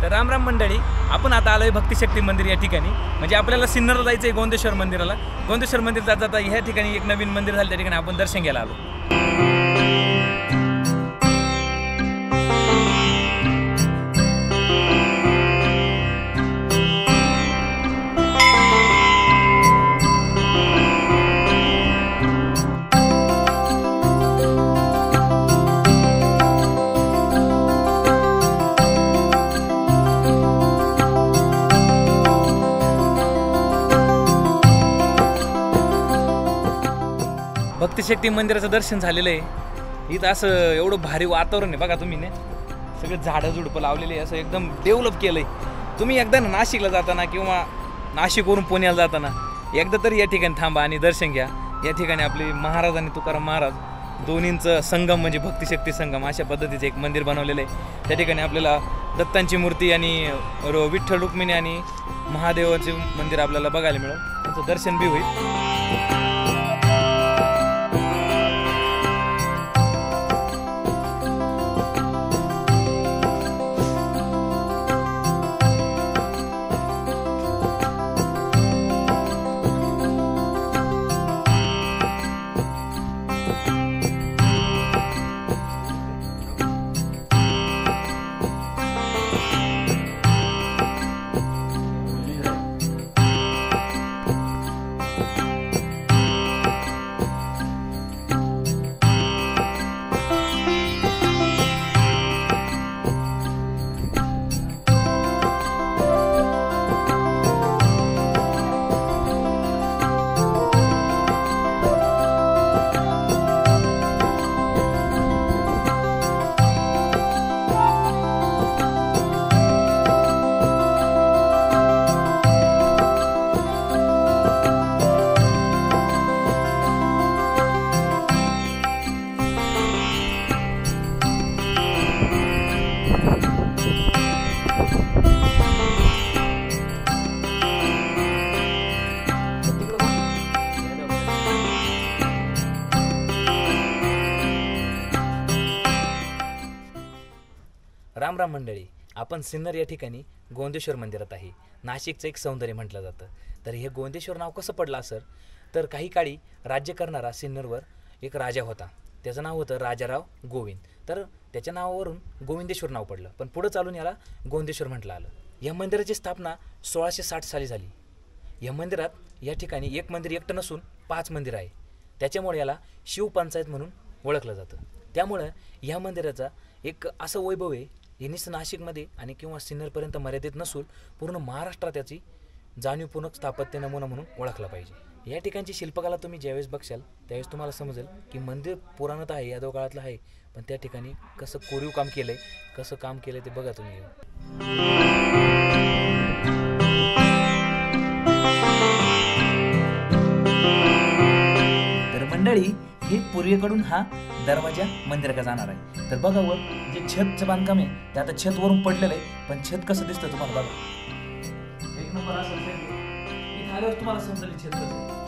तर राम राम मंडळी, आपण आता आलोय भक्तिशक्ती मंदिर या ठिकाणी. म्हणजे आपल्याला सिन्नरला जायचं आहे गोंदेश्वर मंदिराला. गोंदेश्वर मंदिर जाता जाता ह्या ठिकाणी एक नवीन मंदिर झालं, त्या ठिकाणी आपण दर्शन घ्यायला आलो. भक्तिशक्ती मंदिराचं दर्शन झालेलं आहे. इथं असं एवढं भारी वातावरण आहे बघा तुम्ही. सगळे झाडं झुडपं लावलेले, असं एकदम डेव्हलप केलंय. तुम्ही एकदा नाशिकला जाताना किंवा नाशिकवरून पुण्याला जाताना एकदा तरी या ठिकाणी थांबा आणि दर्शन घ्या. या ठिकाणी आपले महाराज आणि तुकाराम महाराज दोन्हींचं संगम म्हणजे भक्तिशक्ती संगम अशा पद्धतीचं एक मंदिर बनवलेलं आहे. त्या ठिकाणी आपल्याला दत्तांची मूर्ती आणि विठ्ठल रुक्मिणी आणि महादेवाचे मंदिर आपल्याला बघायला मिळेल. त्यांचं दर्शन बी होईल. राम राम मंडळी, आपण सिन्नर या ठिकाणी गोंदेश्वर मंदिरात आहे. नाशिकचं एक सौंदर्य म्हटलं जातं. तर हे गोंदेश्वर नाव कसं पडलं सर? तर काही काळी राज्य करणारा सिन्नरवर एक राजा होता. त्याचं नाव होतं राजाराव गोविंद. तर त्याच्या नावावरून गोविंदेश्वर नाव पडलं, पण पुढं चालून याला गोंदेश्वर म्हटलं आलं. या मंदिराची स्थापना 1660 साली झाली. या मंदिरात या ठिकाणी एक मंदिर एकटं नसून 5 मंदिर आहे. त्याच्यामुळे याला शिवपंचायत म्हणून ओळखलं जातं. त्यामुळं या मंदिराचा एक असं वैभव आहे, हे नुसतं नाशिकमध्ये आणि किंवा सिन्नरपर्यंत मर्यादित नसून पूर्ण महाराष्ट्रात याची जाणीवपूर्वक स्थापत्य नमुना म्हणून ओळखला पाहिजे. या ठिकाणची शिल्पकला तुम्ही ज्यावेळेस बघशाल त्यावेळेस तुम्हाला समजेल की मंदिर पुराणत आहे, यादव काळातलं आहे, पण त्या ठिकाणी कसं कोरीव काम केलंय, कसं काम केलंय ते बघा तुम्ही. तर मंडळी, हे पूर्वेकडून हा दरवाजा मंदिराकडे जाणार आहे. तर बघा वर जे छतचं बांधकाम आहे ते आता छत वरून पडलेलं आहे, पण छत कसं दिसतं तुम्हाला बघा. एक नंबर असं इथं आल्यावर तुम्हाला समजेल छत कसं.